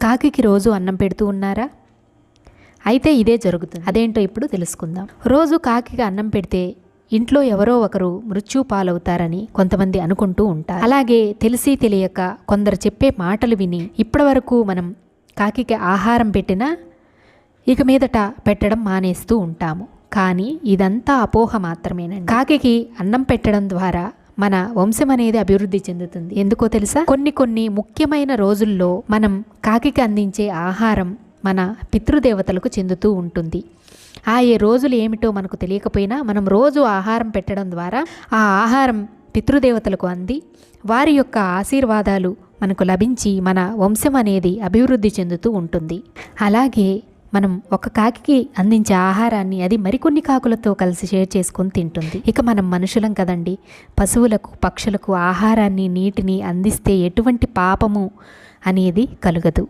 కాకికి రోజు అన్నం పెడుతూ ఉన్నారా? అయితే ఇదే జరుగుతుంది. అదేంటో ఇప్పుడు తెలుసుకుందాం. రోజు కాకికి అన్నం పెడితే ఇంట్లో ఎవరో ఒకరు మృత్యు పాలవుతారని కొంతమంది అనుకుంటూ ఉంటారు. అలాగే తెలిసి తెలియక కొందరు చెప్పే మాటలు విని ఇప్పటివరకు మనం కాకికి ఆహారం పెట్టినా ఇక మీదట పెట్టడం మానేస్తూ ఉంటాము. కానీ ఇదంతా అపోహ మాత్రమేనండి. కాకికి అన్నం పెట్టడం ద్వారా మన వంశం అనేది అభివృద్ధి చెందుతుంది. ఎందుకో తెలుసా? కొన్ని ముఖ్యమైన రోజుల్లో మనం కాకికి అందించే ఆహారం మన పితృదేవతలకు చెందుతూ ఉంటుంది. ఏ రోజులు ఏమిటో మనకు తెలియకపోయినా మనం రోజు ఆహారం పెట్టడం ద్వారా ఆ ఆహారం పితృదేవతలకు అంది వారి యొక్క ఆశీర్వాదాలు మనకు లభించి మన వంశం అనేది అభివృద్ధి చెందుతూ ఉంటుంది. అలాగే మనం ఒక కాకికి అందించే ఆహారాన్ని అది మరికొన్ని కాకులతో కలిసి షేర్ చేసుకొని తింటుంది. ఇక మనం మనుషులం కదండి, పశువులకు పక్షులకు ఆహారాన్ని నీటిని అందిస్తే ఎటువంటి పాపము అనేది కలుగదు.